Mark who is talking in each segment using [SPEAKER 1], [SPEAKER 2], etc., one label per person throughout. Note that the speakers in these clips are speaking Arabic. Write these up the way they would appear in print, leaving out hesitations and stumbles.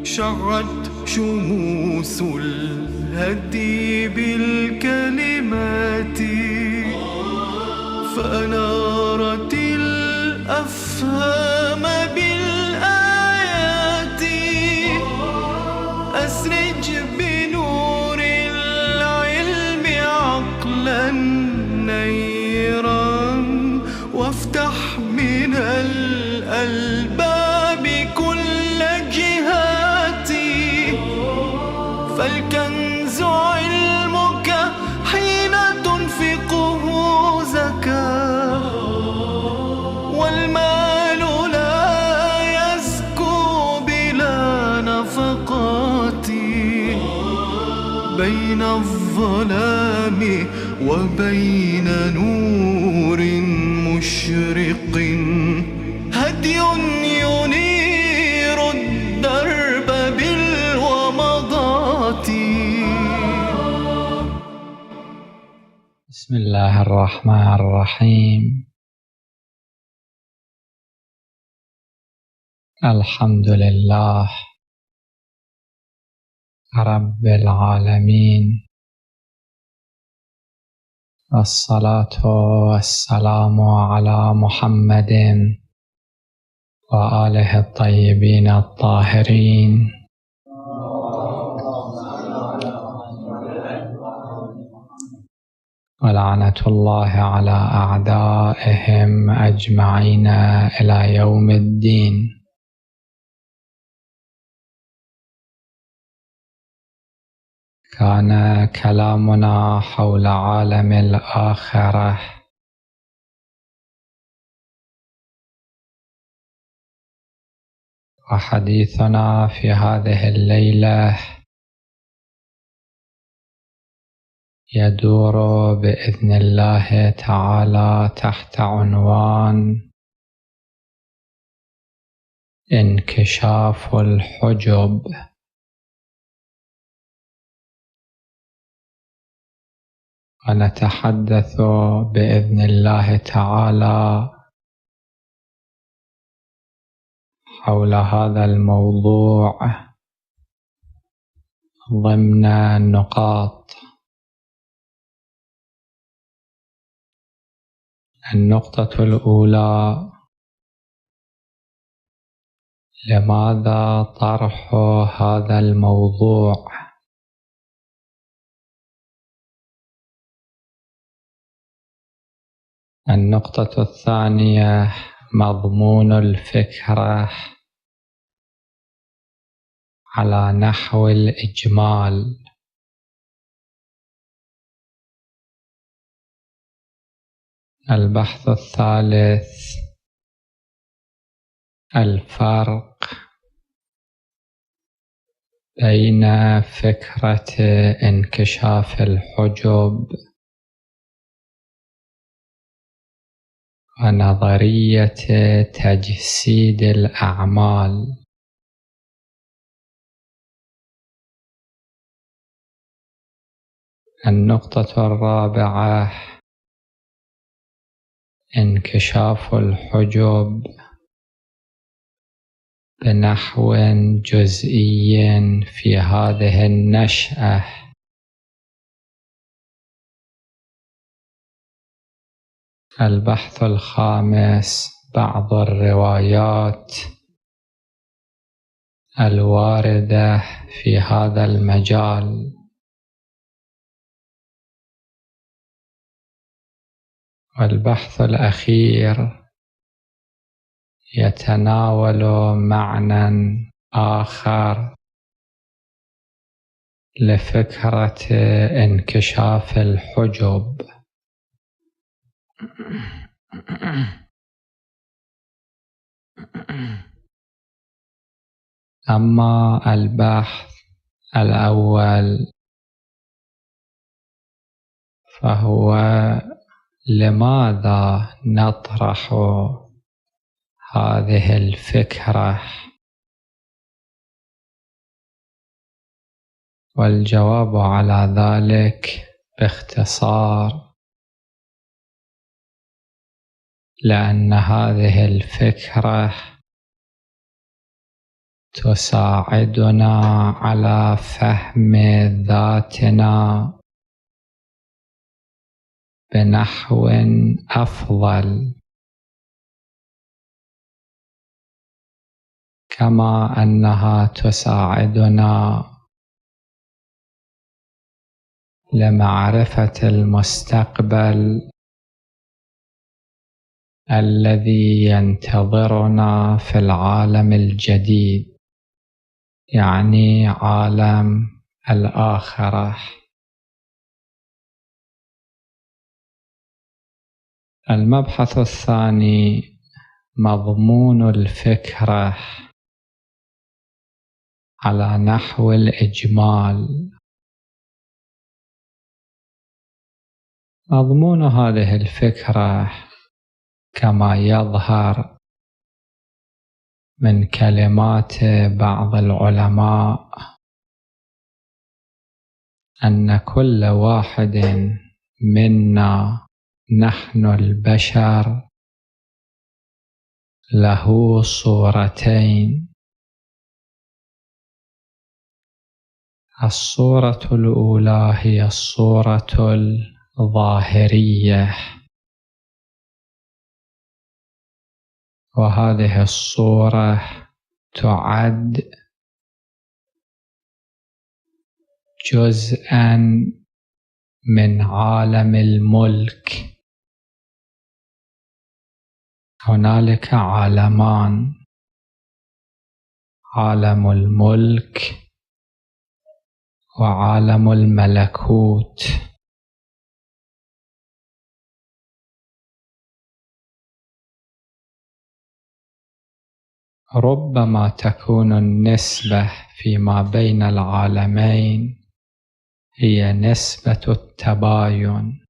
[SPEAKER 1] شعت شموس الهدي بالكلمات فأنارت الأفهام بالآيات. أسرج بنور العلم عقلا نيرا وافتح من الألباب كل جهاتي. فالكنز علمك حين تنفقه زكاة، والمال لا يزكو بلا نفقات. بين الظلام وبين نور مشرق هدي ينير الدرب بالومضات.
[SPEAKER 2] بسم الله الرحمن الرحيم. الحمد لله رب العالمين، والصلاة والسلام على محمد وآله الطيبين الطاهرين، ولعنة الله على أعدائهم أجمعين إلى يوم الدين. كان كلامنا حول عالم الآخرة، وحديثنا في هذه الليلة يدور بإذن الله تعالى تحت عنوان انكشاف الحجب. ونتحدث بإذن الله تعالى حول هذا الموضوع ضمن نقاط. النقطة الأولى: لماذا طرح هذا الموضوع؟ النقطة الثانية: مضمون الفكرة على نحو الإجمال. البحث الثالث: الفرق بين فكرة انكشاف الحجب ونظرية تجسيد الأعمال. النقطة الرابعة: انكشاف الحجب بنحو جزئي في هذه النشأة. البحث الخامس: بعض الروايات الواردة في هذا المجال. والبحث الأخير يتناول معنى آخر لفكرة انكشاف الحجب. أما البحث الأول فهو: لماذا نطرح هذه الفكرة؟ والجواب على ذلك باختصار: لأن هذه الفكرة تساعدنا على فهم ذاتنا بنحو أفضل، كما أنها تساعدنا لمعرفة المستقبل الذي ينتظرنا في العالم الجديد، يعني عالم الآخرة. المبحث الثاني مضمون الفكرة على نحو الإجمال. مضمون هذه الفكرة كما يظهر من كلمات بعض العلماء أن كل واحد منا نحن البشر له صورتين. الصورة الأولى هي الصورة الظاهرية، وهذه الصورة تعد جزءاً من عالم الملك. هنالك عالمان: عالم الملك وعالم الملكوت. ربما تكون النسبة فيما بين العالمين هي نسبة التباين،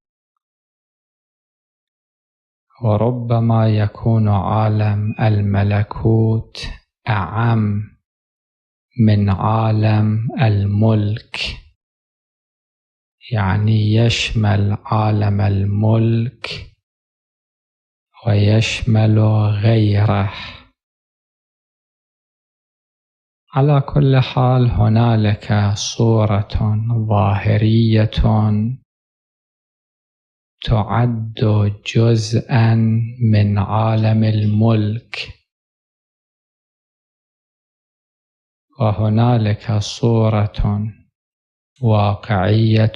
[SPEAKER 2] وربما يكون عالم الملكوت أعم من عالم الملك، يعني يشمل عالم الملك ويشمل غيره. على كل حال هنالك صورة ظاهرية تعد جزءاً من عالم الملك، وهنالك صورة واقعية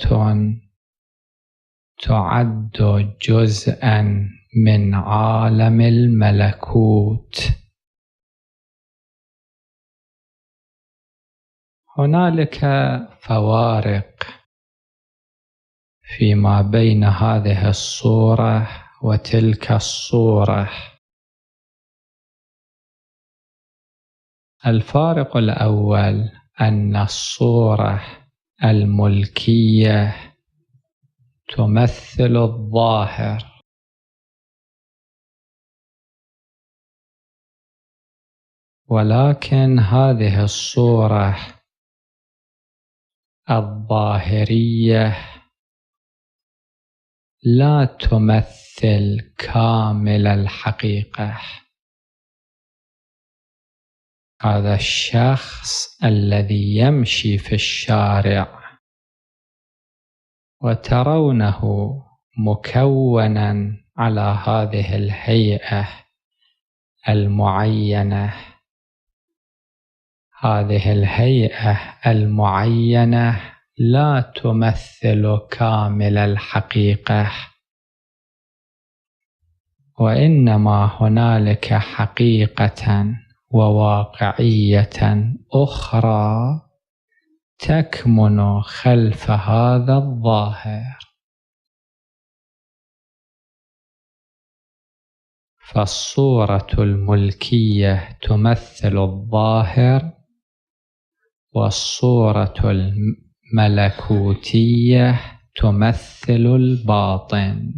[SPEAKER 2] تعد جزءاً من عالم الملكوت. هنالك فوارق فيما بين هذه الصورة وتلك الصورة. الفارق الأول أن الصورة الملكية تمثل الظاهر، ولكن هذه الصورة الظاهرية لا تمثل كامل الحقيقة. هذا الشخص الذي يمشي في الشارع وترونه مكوناً على هذه الهيئة المعينة، هذه الهيئة المعينة لا تمثل كامل الحقيقة، وإنما هنالك حقيقة وواقعية أخرى تكمن خلف هذا الظاهر. فالصورة الملكية تمثل الظاهر، والصورة الملكوتية تمثل الباطن.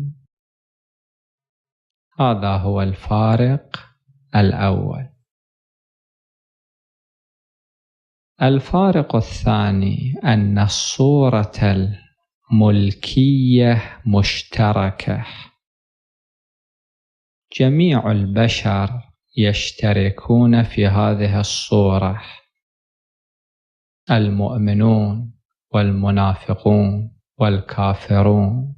[SPEAKER 2] هذا هو الفارق الأول. الفارق الثاني أن الصورة الملكية مشتركة، جميع البشر يشتركون في هذه الصورة، المؤمنون والمنافقون والكافرون،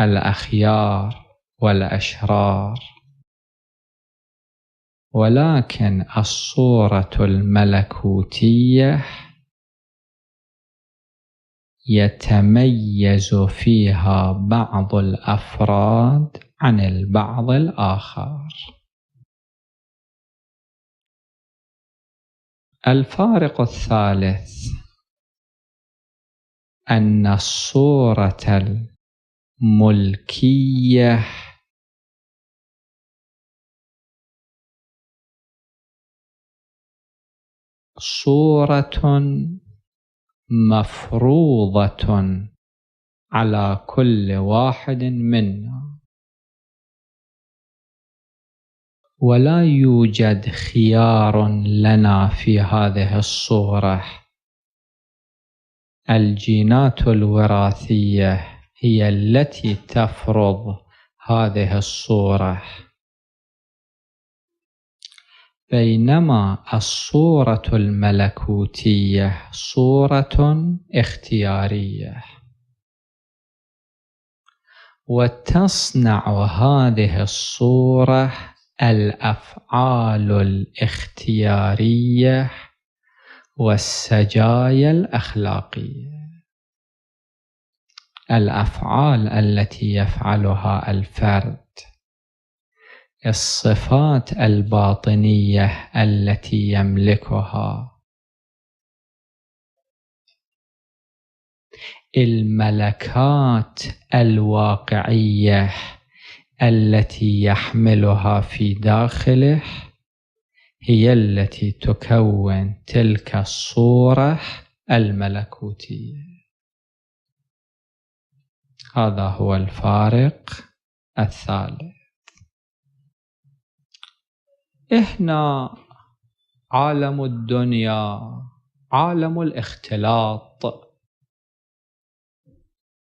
[SPEAKER 2] الأخيار والأشرار. ولكن الصورة الملكوتية يتميز فيها بعض الأفراد عن البعض الآخر. الفارق الثالث أن الصورة الملكية صورة مفروضة على كل واحد منا، ولا يوجد خيار لنا في هذه الصورة. الجينات الوراثية هي التي تفرض هذه الصورة، بينما الصورة الملكوتية صورة اختيارية. وتصنع هذه الصورة الأفعال الاختيارية والسجايا الأخلاقية، الأفعال التي يفعلها الفرد، الصفات الباطنية التي يملكها، الملكات الواقعية التي يحملها في داخله، هي التي تكون تلك الصورة الملكوتية. هذا هو الفارق الثالث. إحنا عالم الدنيا عالم الاختلاط،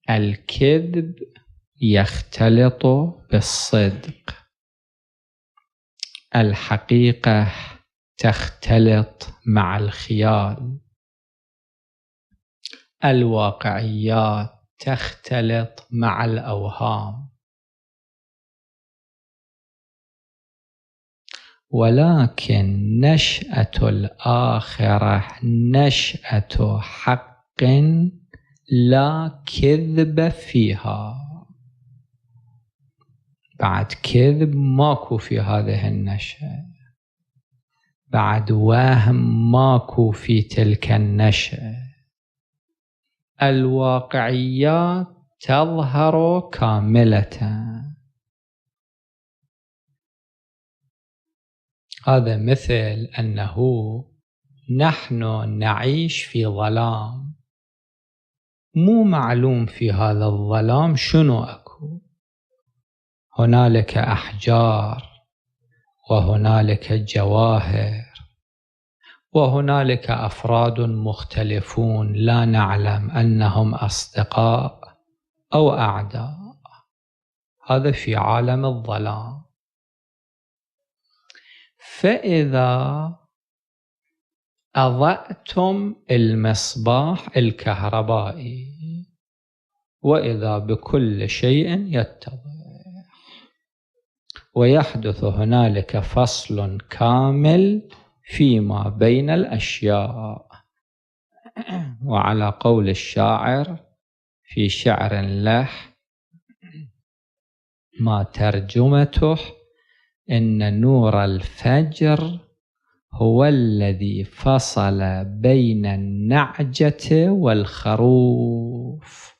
[SPEAKER 2] الكذب يختلط بالصدق، الحقيقة تختلط مع الخيال، الواقعيات تختلط مع الأوهام. ولكن نشأة الآخرة نشأة حق لا كذب فيها. بعد كذب ماكو في هذه النشأة، بعد وهم ماكو في تلك النشأة. الواقعيات تظهر كاملة. هذا مثل أنه نحن نعيش في ظلام، مو معلوم في هذا الظلام شنو أكو. هنالك أحجار، وهنالك جواهر، وهنالك أفراد مختلفون لا نعلم أنهم أصدقاء أو أعداء. هذا في عالم الظلام. فإذا أضأتم المصباح الكهربائي وإذا بكل شيء يتضح، ويحدث هنالك فصل كامل فيما بين الأشياء. وعلى قول الشاعر في شعر له ما ترجمته: إن نور الفجر هو الذي فصل بين النعجة والخروف.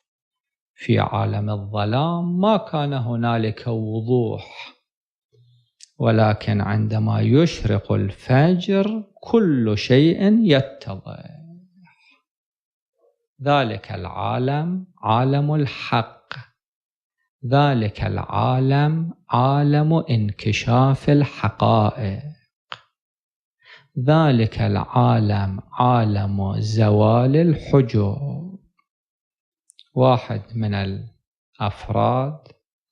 [SPEAKER 2] في عالم الظلام ما كان هنالك وضوح، ولكن عندما يشرق الفجر كل شيء يتضح. ذلك العالم عالم الحق، ذلك العالم عالم انكشاف الحقائق، ذلك العالم عالم زوال الحجب. واحد من الأفراد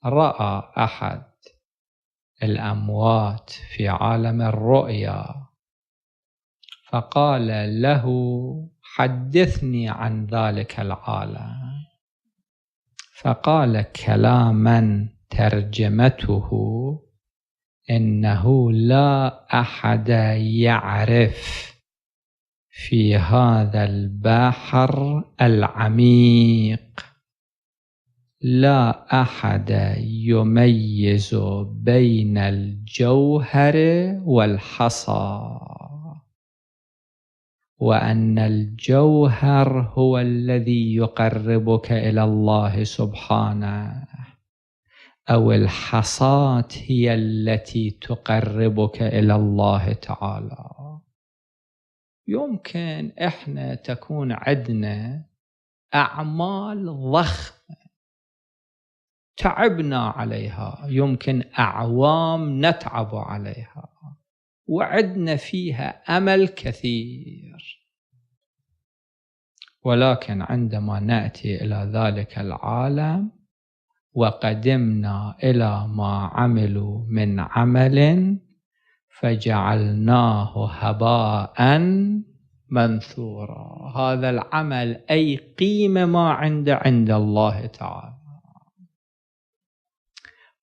[SPEAKER 2] رأى أحد الأموات في عالم الرؤيا، فقال له حدثني عن ذلك العالم. فقال كلاما ترجمته إنه لا أحد يعرف في هذا البحر العميق، لا أحد يميز بين الجوهر والحصى، وأن الجوهر هو الذي يقربك إلى الله سبحانه، أو الحصاة هي التي تقربك إلى الله تعالى. يمكن إحنا تكون عندنا أعمال ضخمة تعبنا عليها، يمكن أعوام نتعب عليها، وعدنا فيها أمل كثير، ولكن عندما نأتي إلى ذلك العالم وقدمنا إلى ما عملوا من عمل فجعلناه هباء منثورا، هذا العمل أي قيمة ما عند الله تعالى.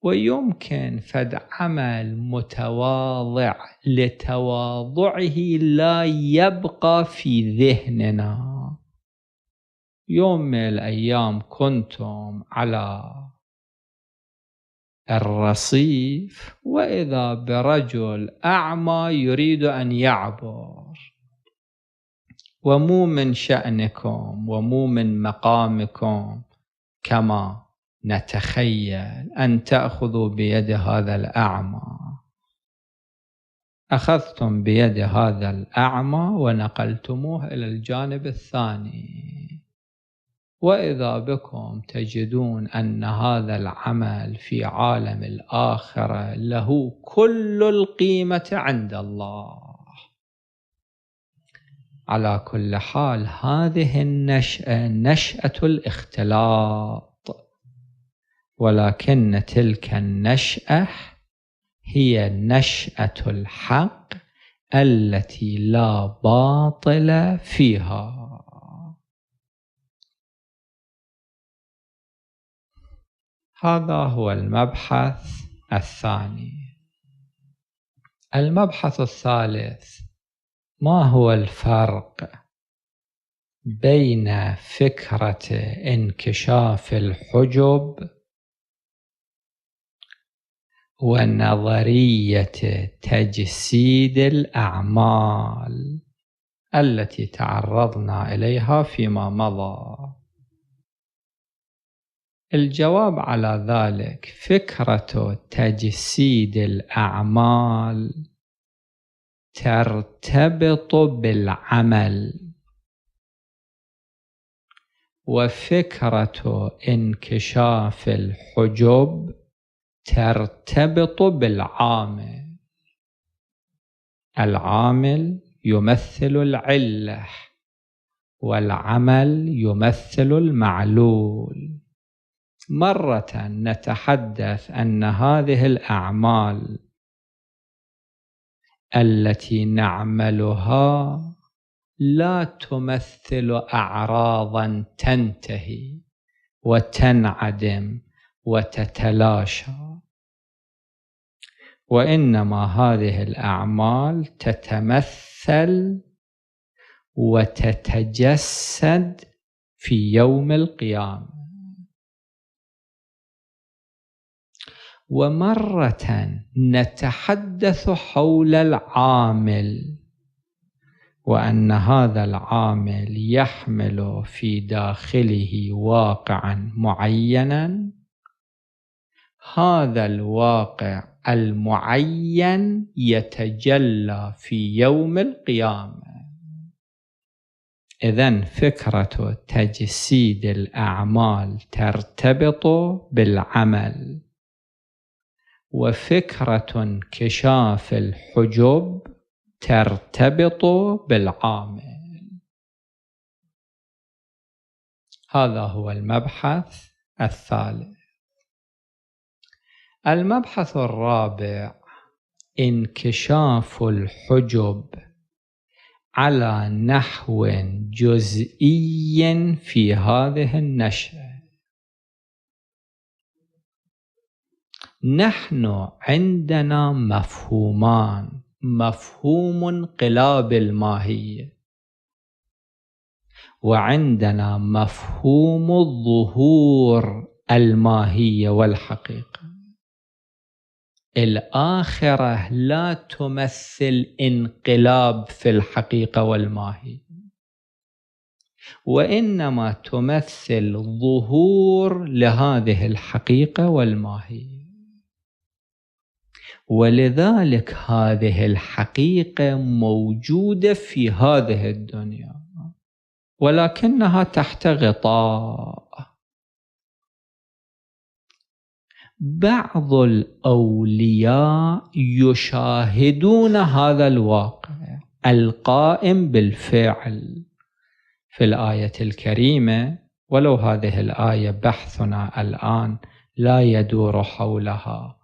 [SPEAKER 2] ويمكن فد عمل متواضع لتواضعه لا يبقى في ذهننا. يوم من الأيام كنتم على الرصيف وإذا برجل أعمى يريد أن يعبر، ومو من شأنكم ومو من مقامكم كما نتخيل أن تأخذوا بيد هذا الأعمى. أخذتم بيد هذا الأعمى ونقلتموه إلى الجانب الثاني، وإذا بكم تجدون أن هذا العمل في عالم الآخرة له كل القيمة عند الله. على كل حال هذه النشأة نشأة الاختلاط، ولكن تلك النشأة هي نشأة الحق التي لا باطل فيها. هذا هو المبحث الثاني. المبحث الثالث: ما هو الفرق بين فكرة انكشاف الحجب ونظرية تجسيد الأعمال التي تعرضنا إليها فيما مضى؟ الجواب على ذلك: فكرة تجسيد الأعمال ترتبط بالعمل، وفكرة انكشاف الحجب ترتبط بالعامل. العامل يمثل العلة، والعمل يمثل المعلول. مرة نتحدث أن هذه الأعمال التي نعملها لا تمثل أعراضا تنتهي وتنعدم وتتلاشى، وإنما هذه الأعمال تتمثل وتتجسد في يوم القيامة. ومرة نتحدث حول العامل، وأن هذا العامل يحمل في داخله واقعا معينا، هذا الواقع المعين يتجلى في يوم القيامة. إذن فكرة تجسيد الأعمال ترتبط بالعمل، وفكرة انكشاف الحجب ترتبط بالعامل. هذا هو المبحث الثالث. المبحث الرابع: انكشاف الحجب على نحو جزئي في هذه النشأة. نحن عندنا مفهومان: مفهوم انقلاب الماهية، وعندنا مفهوم الظهور الماهية والحقيقة. الآخرة لا تمثل انقلاب في الحقيقة والماهية، وإنما تمثل ظهور لهذه الحقيقة والماهية. ولذلك هذه الحقيقة موجودة في هذه الدنيا، ولكنها تحت غطاء. بعض الأولياء يشاهدون هذا الواقع القائم بالفعل في الآية الكريمة، ولو هذه الآية بحثنا الآن لا يدور حولها.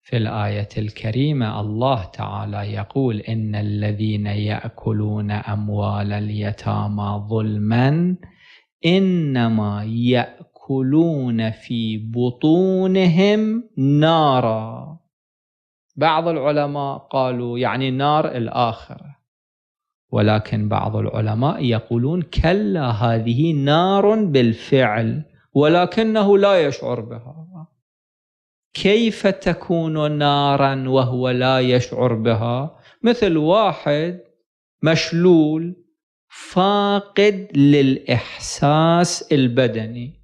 [SPEAKER 2] في الآية الكريمة الله تعالى يقول: إن الذين يأكلون أموال اليتامى ظلما إنما يأكلون في بطونهم نارا. بعض العلماء قالوا يعني نار الآخرة، ولكن بعض العلماء يقولون كلا، هذه نار بالفعل ولكنه لا يشعر بها. كيف تكون نارا وهو لا يشعر بها؟ مثل واحد مشلول فاقد للإحساس البدني،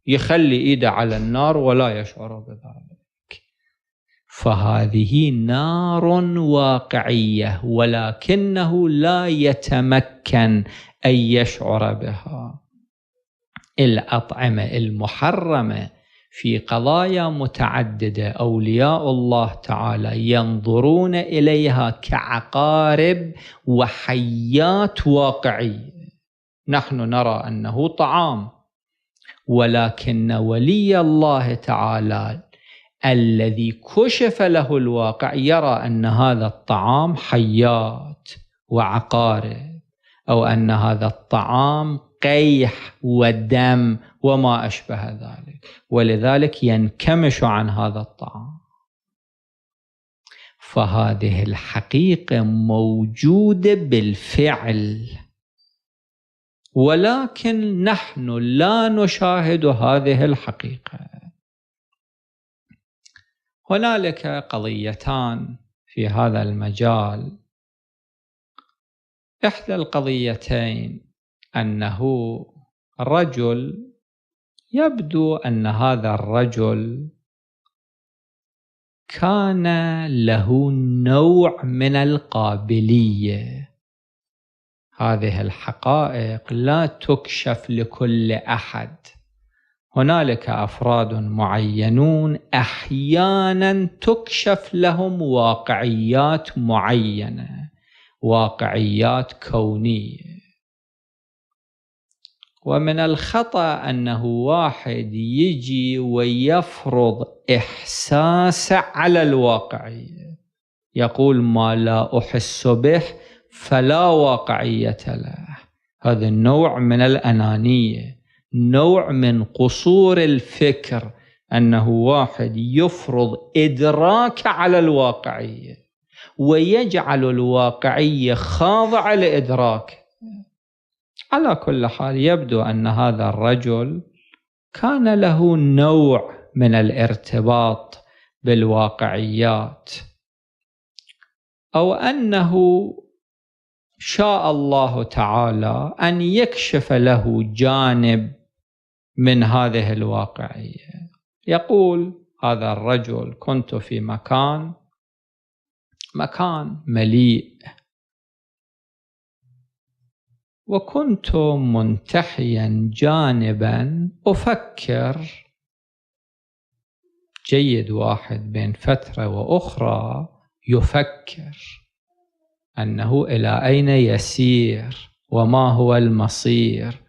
[SPEAKER 2] يخلي إيده على النار ولا يشعر بذلك. فهذه نار واقعية ولكنه لا يتمكن أن يشعر بها. الأطعمة المحرمة في قضايا متعددة أولياء الله تعالى ينظرون إليها كعقارب وحيات واقعية. نحن نرى أنه طعام، ولكن ولي الله تعالى الذي كشف له الواقع يرى أن هذا الطعام حيات وعقارب، أو أن هذا الطعام قيح ودم وما أشبه ذلك، ولذلك ينكمش عن هذا الطعام. فهذه الحقيقة موجودة بالفعل، ولكن نحن لا نشاهد هذه الحقيقة. هنالك قضيتان في هذا المجال. إحدى القضيتين أنه رجل يبدو أن هذا الرجل كان له نوع من القابلية. هذه الحقائق لا تكشف لكل أحد. هنالك أفراد معينون أحيانا تكشف لهم واقعيات معينة، واقعيات كونية. ومن الخطأ أنه واحد يجي ويفرض إحساس على الواقعية، يقول ما لا أحس به فلا واقعية له. هذا النوع من الأنانية، نوع من قصور الفكر، أنه واحد يفرض إدراك على الواقعية ويجعل الواقعية خاضعة لإدراك. على كل حال يبدو أن هذا الرجل كان له نوع من الارتباط بالواقعيات، أو أنه شاء الله تعالى أن يكشف له جانب من هذه الواقعية. يقول هذا الرجل: كنت في مكان مليء، وكنت منتحيا جانبا أفكر. جيد واحد بين فترة وأخرى يفكر أنه إلى أين يسير وما هو المصير،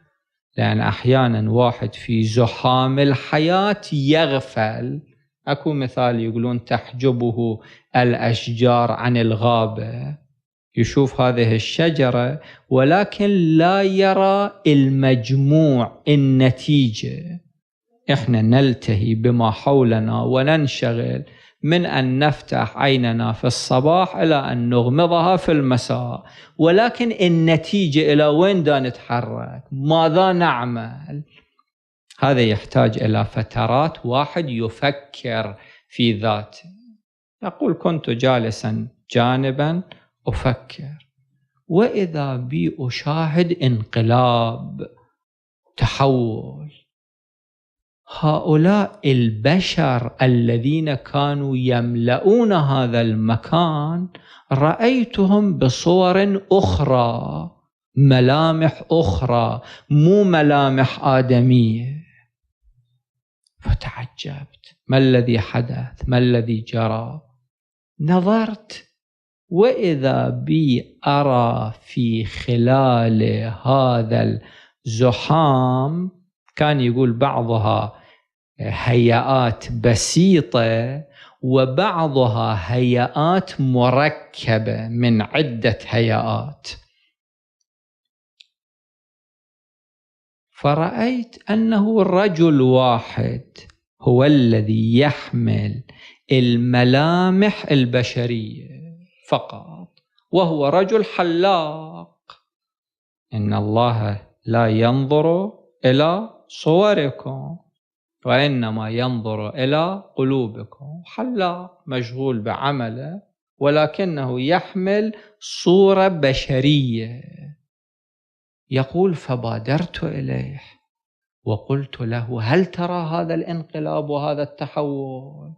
[SPEAKER 2] لأن أحيانا واحد في زحام الحياة يغفل. أكو مثال يقولون تحجبه الأشجار عن الغابة، يشوف هذه الشجرة ولكن لا يرى المجموع، النتيجة. إحنا نلتهي بما حولنا وننشغل من أن نفتح عيننا في الصباح إلى أن نغمضها في المساء، ولكن النتيجة إلى وين دا نتحرك، ماذا نعمل؟ هذا يحتاج إلى فترات واحد يفكر في ذاته. يقول كنت جالسا جانبا أفكر وإذا بي أشاهد انقلاب، تحول. هؤلاء البشر الذين كانوا يملؤون هذا المكان رأيتهم بصور أخرى، ملامح أخرى، مو ملامح آدمية. فتعجبت، ما الذي حدث؟ ما الذي جرى؟ نظرت وإذا بي أرى في خلال هذا الزحام، كان يقول بعضها هيئات بسيطة وبعضها هيئات مركبة من عدة هيئات. فرأيت أنه رجل واحد هو الذي يحمل الملامح البشرية فقط، وهو رجل حلاق. إن الله لا ينظر إلى صوركم وإنما ينظر إلى قلوبكم. حلاق مشغول بعمله ولكنه يحمل صورة بشرية. يقول فبادرت إليه وقلت له هل ترى هذا الانقلاب وهذا التحول؟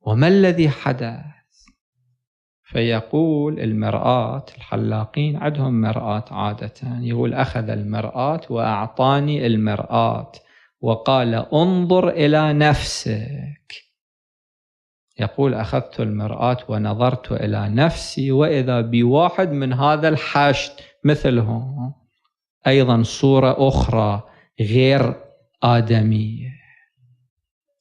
[SPEAKER 2] وما الذي حدث؟ فيقول المرآة، الحلاقين عندهم مرآة عادة، يقول أخذ المرآة وأعطاني المرآة وقال انظر إلى نفسك. يقول أخذت المرآة ونظرت إلى نفسي وإذا بواحد من هذا الحشد مثلهم، أيضا صورة أخرى غير آدمية.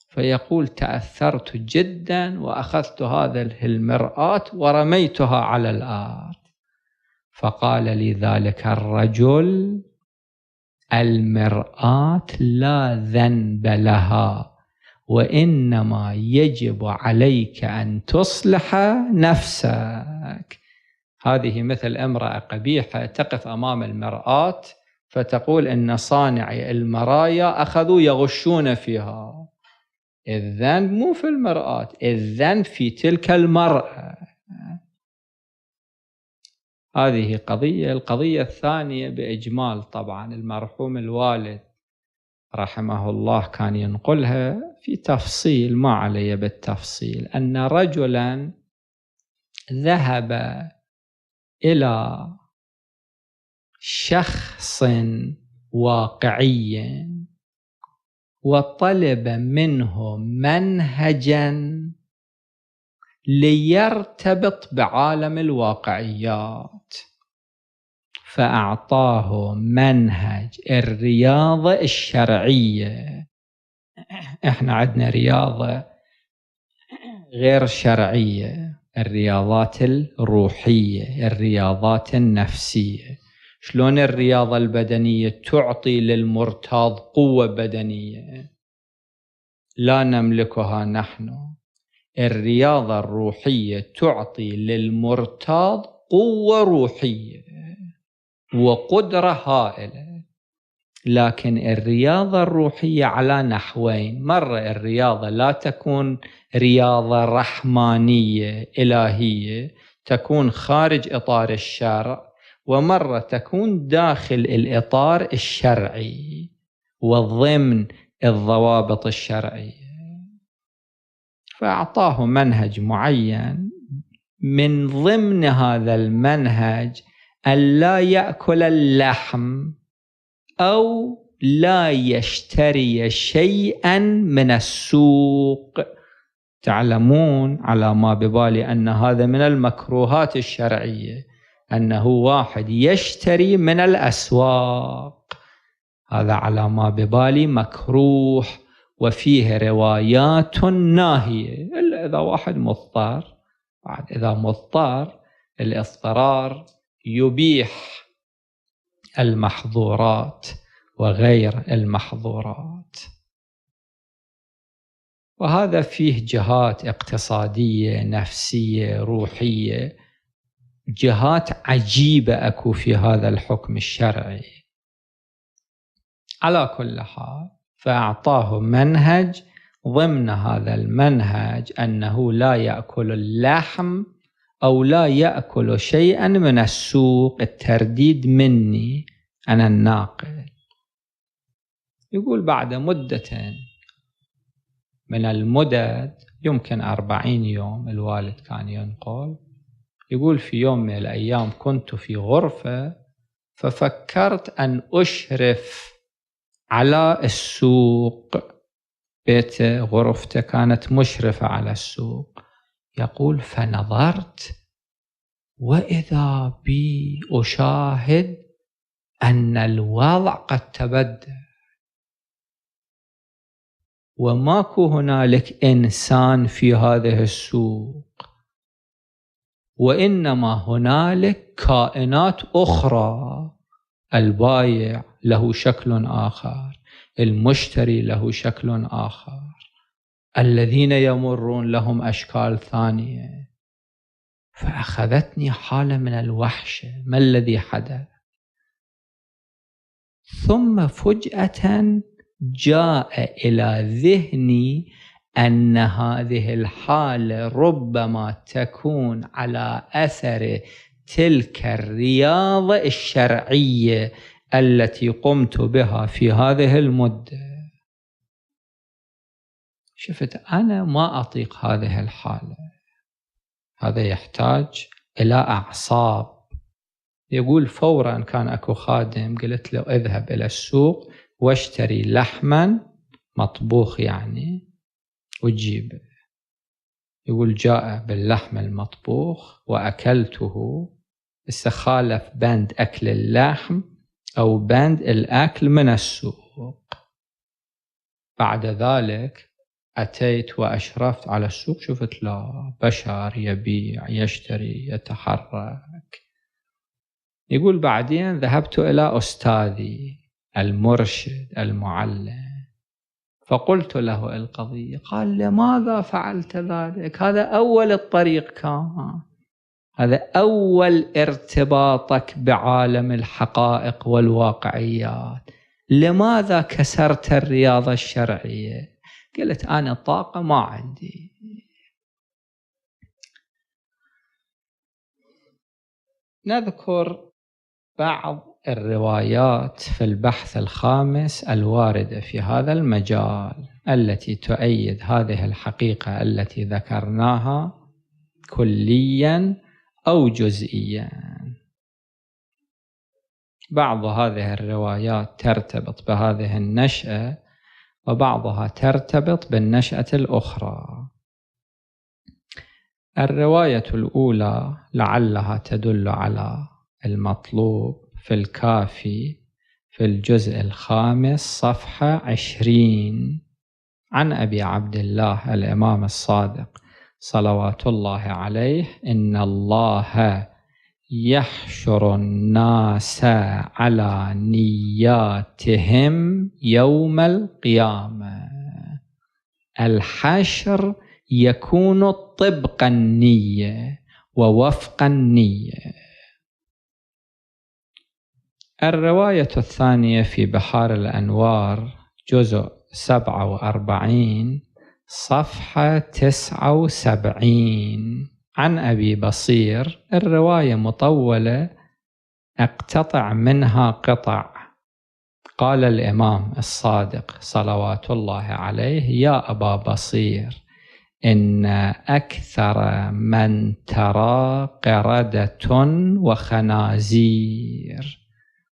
[SPEAKER 2] فيقول تأثرت جدا وأخذت هذه المرآة ورميتها على الأرض. فقال لي ذلك الرجل المرآة لا ذنب لها، وإنما يجب عليك أن تصلح نفسك. هذه مثل امرأة قبيحة تقف أمام المرآة فتقول إن صانعي المرايا أخذوا يغشون فيها. الذنب مو في المرآة، الذنب في تلك المرأة. هذه قضية. القضية الثانية بإجمال، طبعا المرحوم الوالد رحمه الله كان ينقلها في تفصيل، ما علي بالتفصيل، أن رجلا ذهب إلى شخص واقعي وطلب منه منهجا ليرتبط بعالم الواقعيات، فأعطاه منهج الرياضة الشرعية. احنا عندنا رياضة غير شرعية، الرياضات الروحية، الرياضات النفسية. شلون الرياضة البدنية تعطي للمرتاض قوة بدنية لا نملكها نحن، الرياضة الروحية تعطي للمرتاض قوة روحية وقدرة هائلة. لكن الرياضة الروحية على نحوين، مرة الرياضة لا تكون رياضة رحمانية إلهية، تكون خارج إطار الشرع، ومرة تكون داخل الإطار الشرعي وضمن الضوابط الشرعية. فأعطاه منهج معين، من ضمن هذا المنهج أن لا يأكل اللحم أو لا يشتري شيئا من السوق. تعلمون على ما ببالي أن هذا من المكروهات الشرعية، أنه واحد يشتري من الأسواق، هذا على ما ببالي مكروه وفيه روايات ناهية، إلا إذا واحد مضطر بعد إذا مضطر الاضطرار يبيح المحظورات وغير المحظورات. وهذا فيه جهات اقتصادية نفسية روحية، جهات عجيبة أكو في هذا الحكم الشرعي. على كل حال فأعطاه منهج، ضمن هذا المنهج أنه لا يأكل اللحم أو لا يأكل شيئا من السوق، الترديد مني أنا الناقل. يقول بعد مدة من المدد، يمكن 40 يوم الوالد كان ينقل، يقول في يوم من الأيام كنت في غرفة ففكرت أن أشرف على السوق، بيته غرفته كانت مشرفة على السوق. يقول فنظرت وإذا بي أشاهد أن الوضع قد تبدل، وماكو هنالك إنسان في هذه السوق، وإنما هنالك كائنات أخرى، البايع له شكل آخر، المشتري له شكل آخر، الذين يمرون لهم أشكال ثانية. فأخذتني حالة من الوحشة، ما الذي حدث؟ ثم فجأة جاء إلى ذهني أن هذه الحالة ربما تكون على أثر تلك الرياضة الشرعية التي قمت بها في هذه المدة. شفت أنا ما أطيق هذه الحالة، هذا يحتاج إلى أعصاب. يقول فوراً كان أكو خادم قلت له اذهب إلى السوق واشتري لحماً مطبوخ يعني وتجيبه. يقول جاء باللحم المطبوخ وأكلته، استخالف بند أكل اللحم أو بند الأكل من السوق. بعد ذلك أتيت وأشرفت على السوق، شفت لا بشر يبيع يشتري يتحرك. يقول بعدين ذهبت إلى أستاذي المرشد المعلم فقلت له القضية، قال لماذا فعلت ذلك؟ هذا أول الطريق كان، هذا أول ارتباطك بعالم الحقائق والواقعيات، لماذا كسرت الرياضة الشرعية؟ قلت أنا طاقة ما عندي. نذكر بعض الروايات في البحث الخامس الواردة في هذا المجال التي تؤيد هذه الحقيقة التي ذكرناها كلياً أو جزئياً. بعض هذه الروايات ترتبط بهذه النشأة وبعضها ترتبط بالنشأة الأخرى. الرواية الأولى لعلها تدل على المطلوب في الكافي في الجزء 5 صفحة 20 عن أبي عبد الله الإمام الصادق صلوات الله عليه: إن الله يحشر الناس على نياتهم يوم القيامة. الحشر يكون طبق النية ووفق النية. الرواية الثانية في بحار الأنوار جزء 47 صفحة 79 عن أبي بصير. الرواية مطولة أقتطع منها قطع. قال الإمام الصادق صلوات الله عليه: يا أبا بصير، إن أكثر من ترى قردة وخنازير.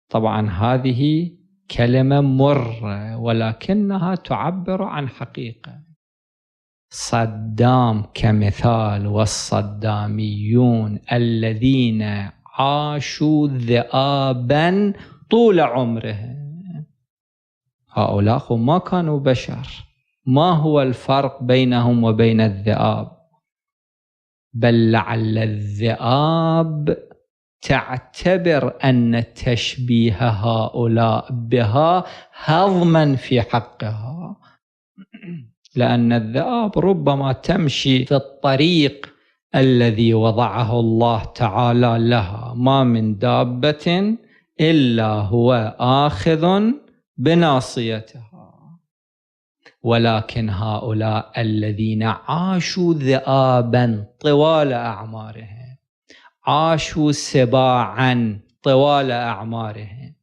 [SPEAKER 2] طبعا هذه كلمة مرة ولكنها تعبر عن حقيقة. صدام كمثال، والصداميون الذين عاشوا ذئابا طول عمرهم، هؤلاء ما كانوا بشر. ما هو الفرق بينهم وبين الذئاب؟ بل لعل الذئاب تعتبر أن تشبيه هؤلاء بها هضما في حقها، لأن الذئاب ربما تمشي في الطريق الذي وضعه الله تعالى لها، ما من دابة إلا هو آخذ بناصيتها. ولكن هؤلاء الذين عاشوا ذئابا طوال أعمارهم، عاشوا سباعا طوال أعمارهم،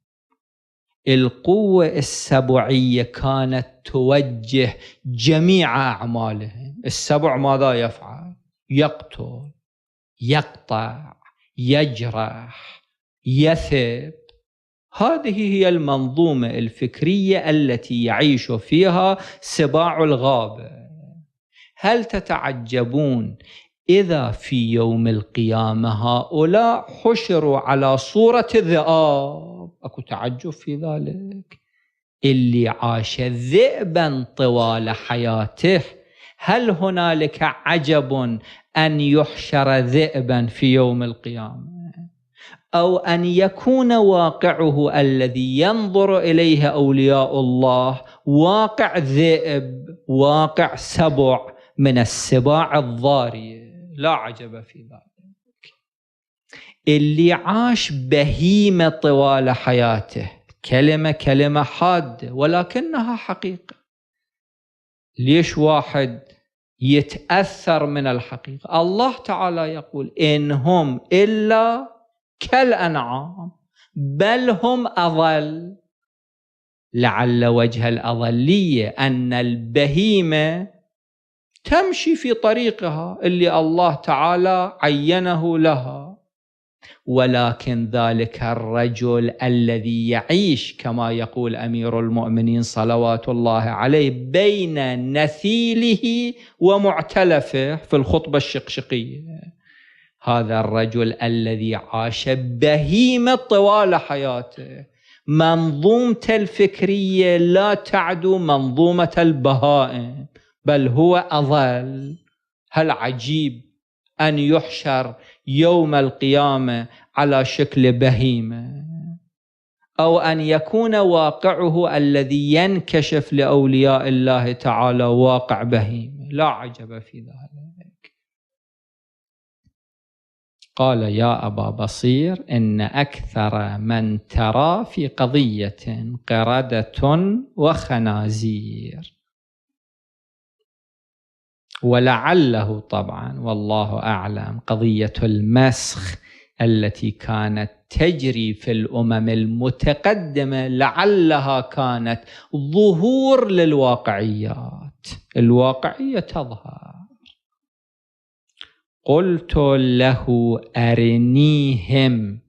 [SPEAKER 2] القوة السبعية كانت توجه جميع أعمالهم. السبع ماذا يفعل؟ يقتل، يقطع، يجرح، يثب. هذه هي المنظومة الفكرية التي يعيش فيها سباع الغابة. هل تتعجبون إذا في يوم القيامة هؤلاء حشروا على صورة ذئاب؟ أكو تعجب في ذلك؟ اللي عاش ذئبا طوال حياته، هل هنالك عجب أن يحشر ذئبا في يوم القيامة؟ أو أن يكون واقعه الذي ينظر إليه أولياء الله واقع ذئب، واقع سبع من السباع الضارية؟ لا عجب في ذلك. اللي عاش بهيمة طوال حياته، كلمة حادة ولكنها حقيقة. ليش واحد يتأثر من الحقيقة؟ الله تعالى يقول إن هم إلا كالأنعام بل هم أضل. لعل وجه الأضلية أن البهيمة تمشي في طريقها اللي الله تعالى عينه لها، ولكن ذلك الرجل الذي يعيش كما يقول أمير المؤمنين صلوات الله عليه بين نثيله ومعتلفه في الخطبة الشقشقية، هذا الرجل الذي عاش بهيمة طوال حياته، منظومته الفكرية لا تعدو منظومة البهائم بل هو أضل. هل عجيب أن يحشر يوم القيامة على شكل بهيمة، أو أن يكون واقعه الذي ينكشف لأولياء الله تعالى واقع بهيمة؟ لا عجب في ذلك. قال يا أبا بصير إن أكثر من ترى في قضية قردة وخنازير، ولعله طبعا والله أعلم قضية المسخ التي كانت تجري في الأمم المتقدمة لعلها كانت ظهور للواقعيات. الواقعية تظهر. قلت له أرنيهم،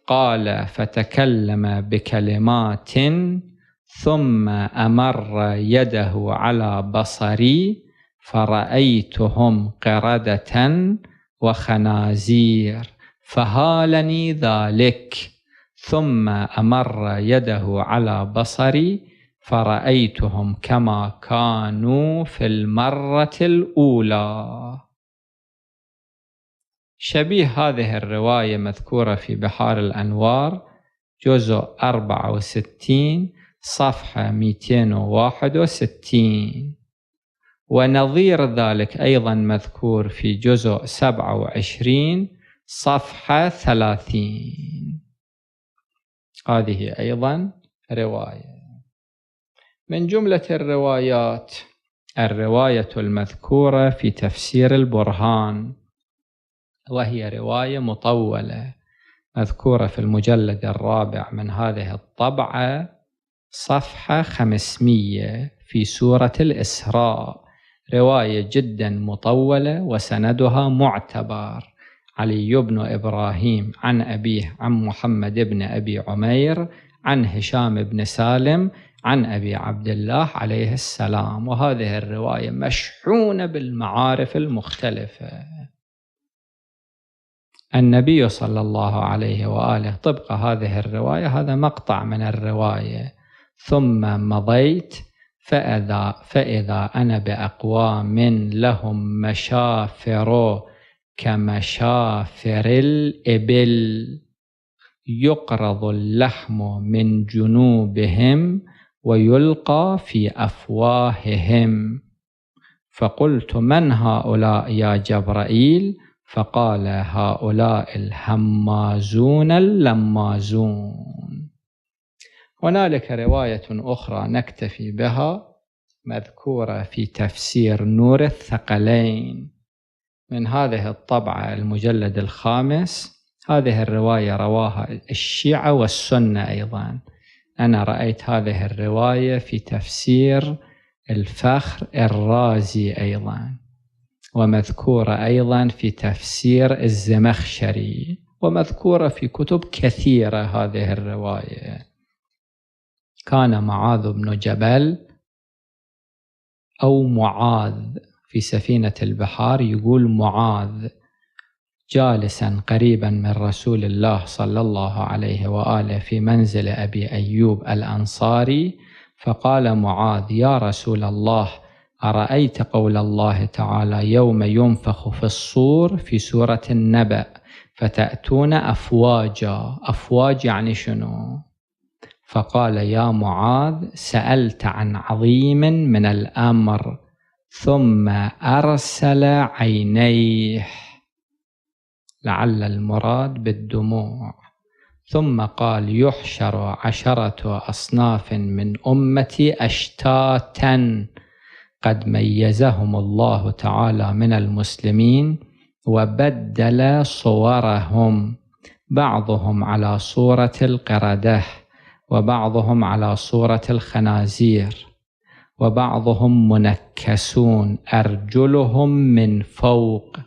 [SPEAKER 2] قال فتكلم بكلمات ثم أمر يده على بصري فرأيتهم قردة وخنازير فهالني ذلك، ثم أمر يده على بصري فرأيتهم كما كانوا في المرة الأولى. شبيه هذه الرواية مذكورة في بحار الأنوار جزء 64 صفحة 261، ونظير ذلك أيضا مذكور في جزء 27 صفحة 30. هذه أيضا رواية. من جملة الروايات الرواية المذكورة في تفسير البرهان، وهي رواية مطولة مذكورة في المجلد الرابع من هذه الطبعة صفحة 500 في سورة الإسراء، رواية جدا مطولة وسندها معتبر. علي بن إبراهيم عن أبيه عن محمد بن أبي عمير عن هشام بن سالم عن أبي عبد الله عليه السلام. وهذه الرواية مشحونة بالمعارف المختلفة. النبي صلى الله عليه وآله طبق هذه الرواية، هذا مقطع من الرواية: ثم مضيت فإذا أنا بأقوام لهم مشافر كمشافر الإبل يقرض اللحم من جنوبهم ويلقى في أفواههم. فقلت: من هؤلاء يا جبرائيل؟ فقال: هؤلاء الهمازون اللمازون. هنالك رواية أخرى نكتفي بها مذكورة في تفسير نور الثقلين من هذه الطبعة المجلد الخامس. هذه الرواية رواها الشيعة والسنة أيضا. أنا رأيت هذه الرواية في تفسير الفخر الرازي أيضا، ومذكورة أيضا في تفسير الزمخشري، ومذكورة في كتب كثيرة هذه الرواية. كان معاذ بن جبل أو معاذ في سفينة البحار، يقول معاذ، جالسا قريبا من رسول الله صلى الله عليه وآله في منزل أبي أيوب الأنصاري، فقال معاذ: يا رسول الله، أرأيت قول الله تعالى يوم ينفخ في الصور في سورة النبأ فتأتون أفواجا؟ أفواج يعني شنو؟ فقال: يا معاذ، سألت عن عظيم من الأمر. ثم أرسل عينيه، لعل المراد بالدموع، ثم قال: يحشر 10 أصناف من أمتي أشتاتا قد ميزهم الله تعالى من المسلمين وبدل صورهم، بعضهم على صورة القردة، وبعضهم على صورة الخنازير، وبعضهم منكسون أرجلهم من فوق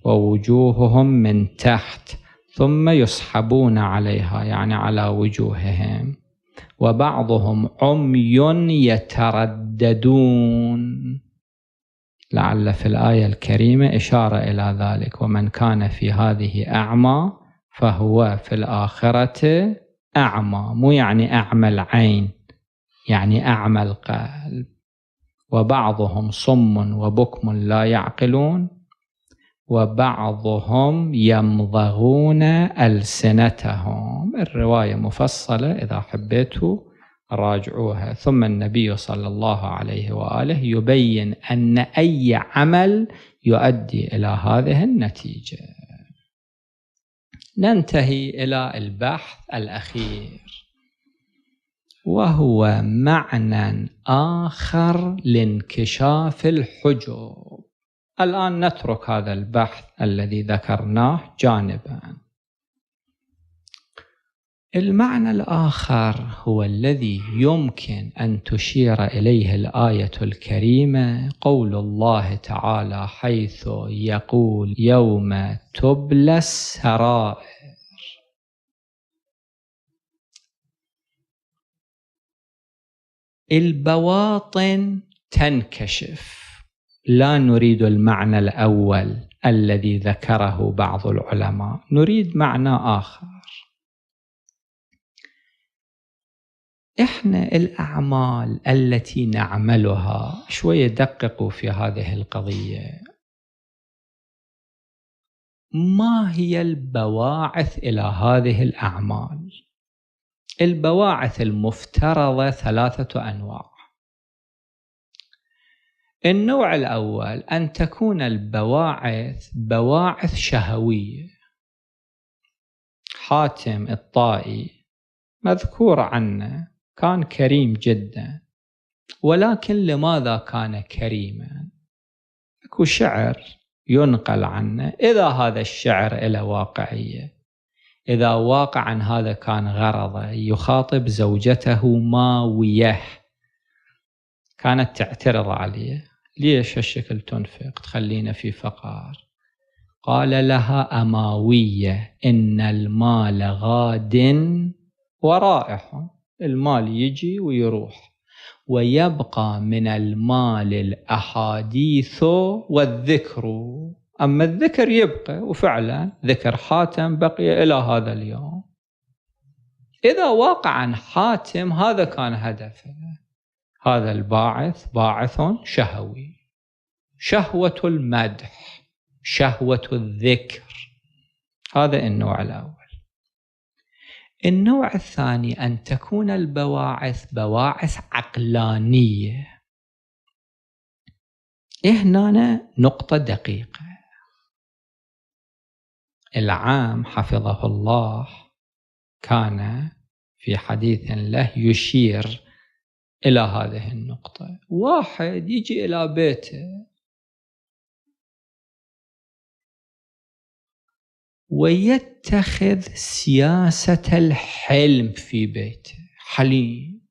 [SPEAKER 2] ووجوههم من تحت، ثم يسحبون عليها يعني على وجوههم، وبعضهم عمي يترددون، لعل في الآية الكريمة إشارة إلى ذلك: ومن كان في هذه أعمى فهو في الآخرة أعمى، مو يعني أعمى العين، يعني أعمى القلب. وبعضهم صم وبكم لا يعقلون، وبعضهم يمضغون ألسنتهم. الرواية مفصلة، إذا حبيتوا راجعوها. ثم النبي صلى الله عليه وآله يبين أن أي عمل يؤدي إلى هذه النتيجة. ننتهي إلى البحث الأخير، وهو معنى آخر لانكشاف الحجب. الآن نترك هذا البحث الذي ذكرناه جانبا. المعنى الآخر هو الذي يمكن أن تشير إليه الآية الكريمة، قول الله تعالى حيث يقول: يوم تبلى السرائر. البواطن تنكشف. لا نريد المعنى الأول الذي ذكره بعض العلماء، نريد معنى آخر. إحنا الأعمال التي نعملها، شوية دققوا في هذه القضية، ما هي البواعث إلى هذه الأعمال؟ البواعث المفترضة 3 أنواع. النوع الأول أن تكون البواعث بواعث شهوية. حاتم الطائي مذكور عنه كان كريم جدا، ولكن لماذا كان كريما؟ اكو شعر ينقل عنه، إذا هذا الشعر إلى واقعية، إذا واقعا هذا كان غرضه يخاطب زوجته ماوية، كانت تعترض عليه: ليش هالشكل تنفق، تخلينا في فقر؟ قال لها: أماوية، إن المال غاد ورائح. المال يجي ويروح، ويبقى من المال الأحاديث والذكر. أما الذكر يبقى، وفعلا ذكر حاتم بقي إلى هذا اليوم. إذا واقعا حاتم هذا كان هدفه، هذا الباعث باعث شهوي، شهوة المدح، شهوة الذكر. هذا النوع الأول. النوع الثاني أن تكون البواعث بواعث عقلانية. هنا نقطة دقيقة. العام حفظه الله كان في حديث له يشير إلى هذه النقطة. واحد يجي إلى بيته ويتخذ سياسة الحلم في بيته، حليم،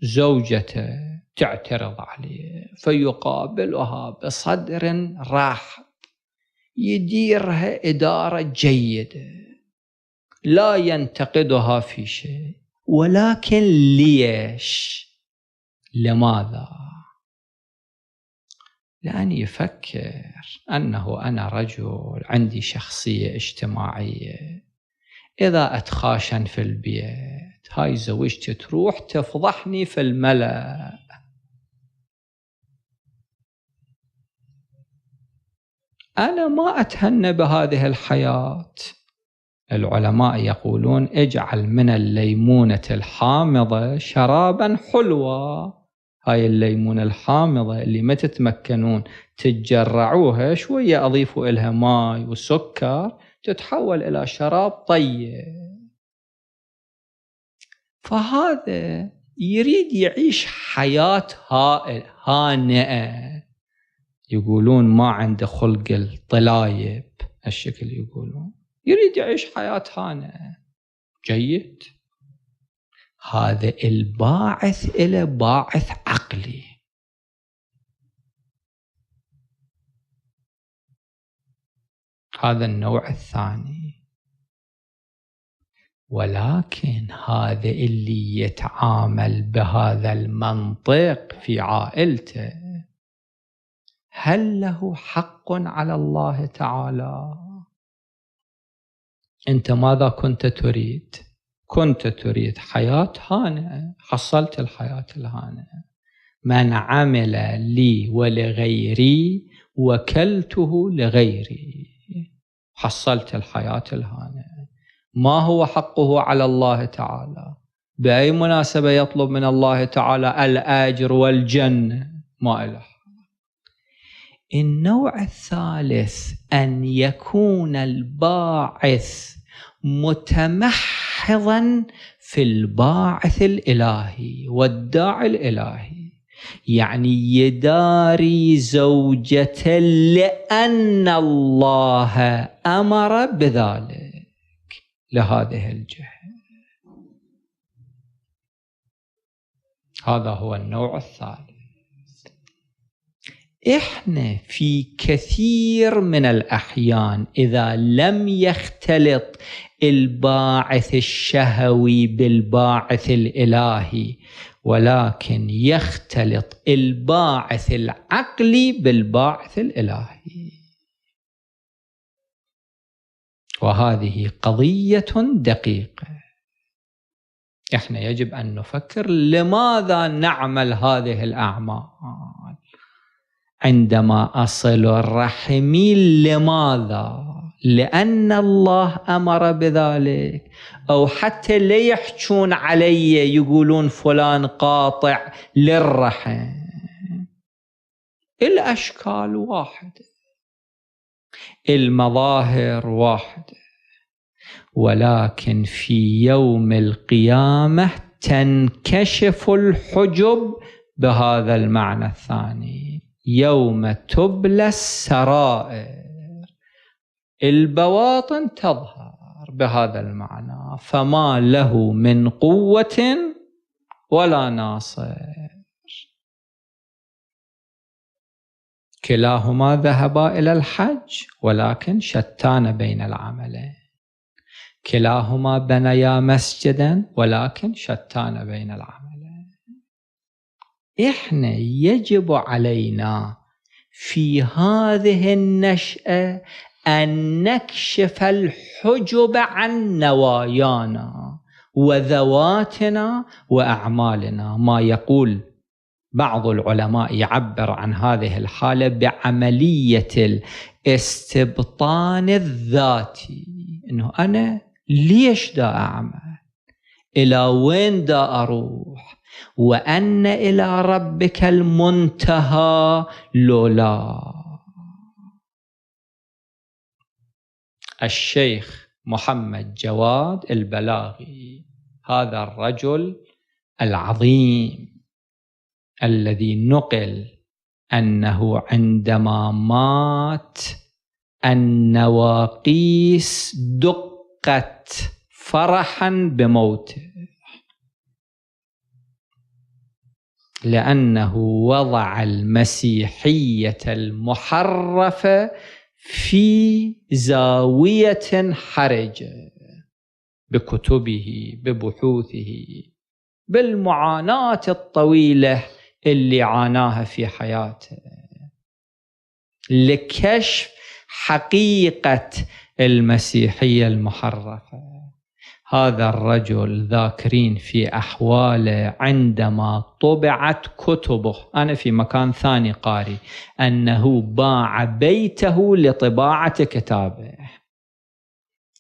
[SPEAKER 2] زوجته تعترض عليه فيقابلها بصدر رحب، يديرها إدارة جيدة، لا ينتقدها في شيء. ولكن ليش؟ لماذا؟ لأن يفكر أنه أنا رجل عندي شخصية اجتماعية، إذا أتخاشن في البيت هاي زوجتي تروح تفضحني في الملأ. أنا ما أتهنى بهذه الحياة. العلماء يقولون اجعل من الليمونة الحامضة شرابا حلوة. هاي الليمونة الحامضة اللي ما تتمكنون تتجرعوها، شوية أضيفوا إلها ماء وسكر تتحول إلى شراب طيب. فهذا يريد يعيش حياة هانئة. يقولون ما عنده خلق الطلايب، هالشكل يقولون، يريد يعيش حياة هانئة. جيد. هذا الباعث إلى باعث عقلي. هذا النوع الثاني. ولكن هذا اللي يتعامل بهذا المنطق في عائلته، هل له حق على الله تعالى؟ أنت ماذا كنت تريد؟ كنت تريد حياة هانئة، حصلت الحياة الهانئة. من عمل لي ولغيري وكلته لغيري، حصلت الحياة الهانئة. ما هو حقه على الله تعالى؟ بأي مناسبة يطلب من الله تعالى الأجر والجنة؟ ما إله. النوع الثالث أن يكون الباعث متمحضا في الباعث الإلهي والداعي الإلهي، يعني يداري زوجته لأن الله أمر بذلك لهذه الجهة. هذا هو النوع الثالث. إحنا في كثير من الأحيان إذا لم يختلط الباعث الشهوي بالباعث الإلهي، ولكن يختلط الباعث العقلي بالباعث الإلهي، وهذه قضية دقيقة. إحنا يجب أن نفكر لماذا نعمل هذه الأعمال. عندما أصل الرحم لماذا؟ لأن الله أمر بذلك، أو حتى لا يحجون علي يقولون فلان قاطع للرحم. الأشكال واحدة، المظاهر واحدة، ولكن في يوم القيامة تنكشف الحجب بهذا المعنى الثاني. يوم تبلى السرائر، البواطن تظهر بهذا المعنى، فما له من قوة ولا ناصر. كلاهما ذهبا إلى الحج ولكن شتان بين العملين، كلاهما بنيا مسجدا ولكن شتان بين العملين. إحنا يجب علينا في هذه النشأة أن نكشف الحجب عن نوايانا وذواتنا وأعمالنا. ما يقول بعض العلماء يعبر عن هذه الحالة بعملية الاستبطان الذاتي، إنه أنا ليش دا أعمل؟ إلى وين دا أروح؟ وأن إلى ربك المنتهى لولا. الشيخ محمد جواد البلاغي، هذا الرجل العظيم الذي نقل أنه عندما مات النواقيس دقت فرحا بموته، لأنه وضع المسيحية المحرفة في زاوية حرجة بكتبه، ببحوثه، بالمعاناة الطويلة اللي عاناها في حياته لكشف حقيقة المسيحية المحرفة. هذا الرجل ذاكرين في أحواله عندما طبعت كتبه، أنا في مكان ثاني قاري أنه باع بيته لطباعة كتابه.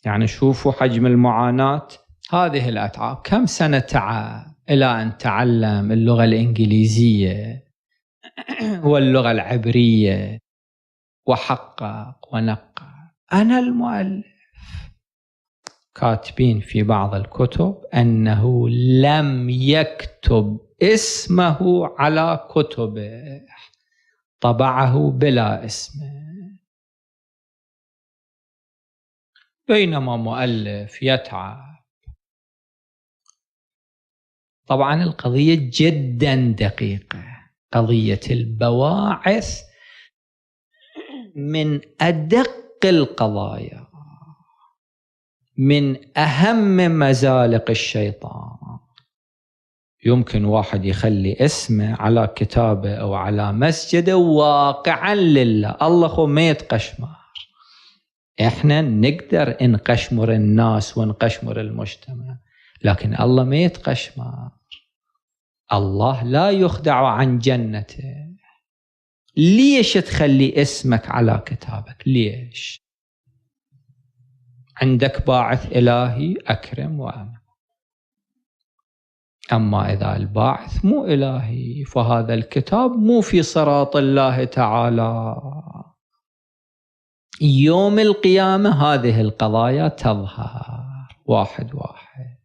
[SPEAKER 2] يعني شوفوا حجم المعاناة. هذه الأتعاب كم سنة تعب إلى أن تعلم اللغة الإنجليزية واللغة العبرية وحقق ونقى. أنا المؤلف. كاتبين في بعض الكتب أنه لم يكتب اسمه على كتبه، طبعه بلا اسمه. بينما مؤلف يتعب. طبعا القضية جدا دقيقة، قضية البواعث من أدق القضايا، من أهم مزالق الشيطان. يمكن واحد يخلي اسمه على كتابه أو على مسجده واقعا لله. الله هو ما يتقشمر، إحنا نقدر نقشمر الناس ونقشمر المجتمع، لكن الله ما يتقشمر. الله لا يخدع عن جنته. ليش تخلي اسمك على كتابك؟ ليش؟ عندك باعث إلهي، أكرم وأمن. أما إذا الباعث مو إلهي فهذا الكتاب مو في صراط الله تعالى. يوم القيامة هذه القضايا تظهر واحد واحد.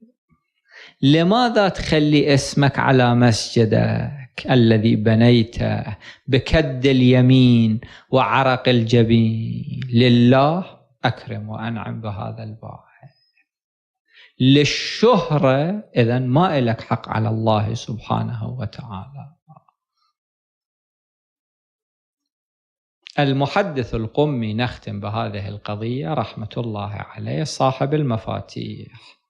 [SPEAKER 2] لماذا تخلي اسمك على مسجدك الذي بنيته بكد اليمين وعرق الجبين؟ لله أكرم وأنعم بهذا الباعث. للشهرة إذن ما إلك حق على الله سبحانه وتعالى. المحدث القمي، نختم بهذه القضية رحمة الله عليه، صاحب المفاتيح،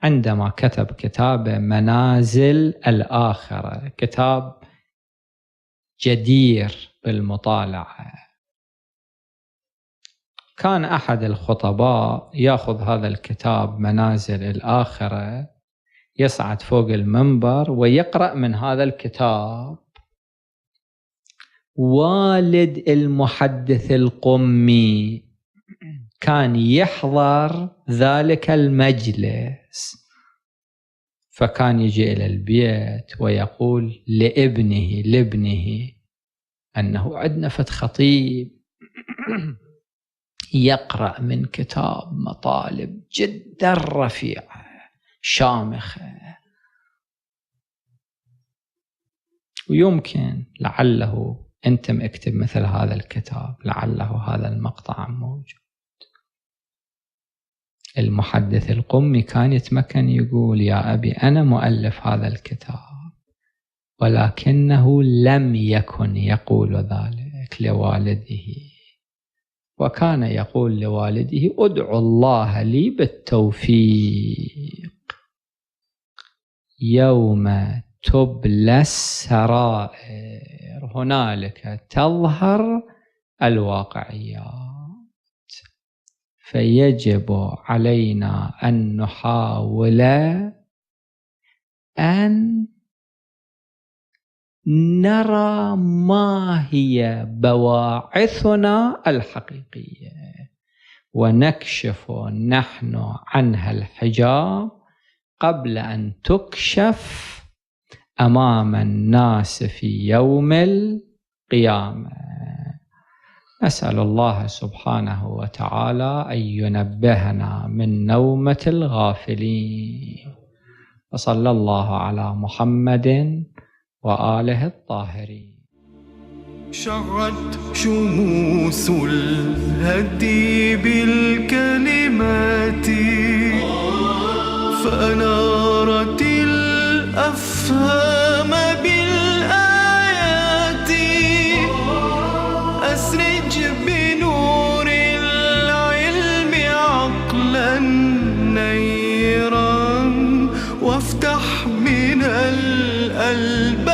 [SPEAKER 2] عندما كتب كتاب منازل الآخرة، كتاب جدير بالمطالعة، كان أحد الخطباء يأخذ هذا الكتاب منازل الآخرة، يصعد فوق المنبر ويقرأ من هذا الكتاب. والد المحدث القمي كان يحضر ذلك المجلس، فكان يجي إلى البيت ويقول لابنه أنه عندنا فت خطيب يقرأ من كتاب مطالب جدا رفيعة شامخة، ويمكن لعله أنت اكتب مثل هذا الكتاب، لعله هذا المقطع موجود. المحدث القمي كان يتمكن يقول يا أبي أنا مؤلف هذا الكتاب، ولكنه لم يكن يقول ذلك لوالده، وكان يقول لوالده ادعو الله لي بالتوفيق يوم تبلى السرائر، هنالك تظهر الواقعيات، فيجب علينا أن نحاول أن نرى ما هي بواعثنا الحقيقية ونكشف نحن عنها الحجاب قبل أن تكشف أمام الناس في يوم القيامة. نسأل الله سبحانه وتعالى أن ينبهنا من نومة الغافلين. وصلى الله على محمد وآله الطاهرين.
[SPEAKER 1] شعت شموس الهدي بالكلمات فأنارت الأفهام بالآيات. أسرج بنور العلم عقلا نيرا وافتح من الألباب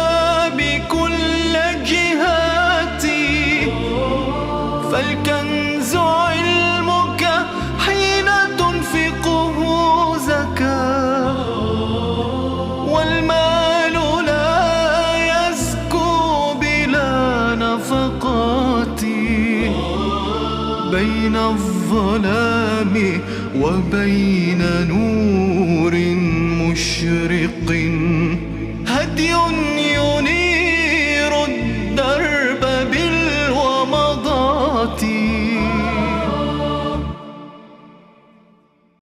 [SPEAKER 1] كل جهاتي. فالكنز علمك حين تنفقه زكاة والمال لا يزكو بلا نفقات. بين الظلام وبين نور مشرق هدي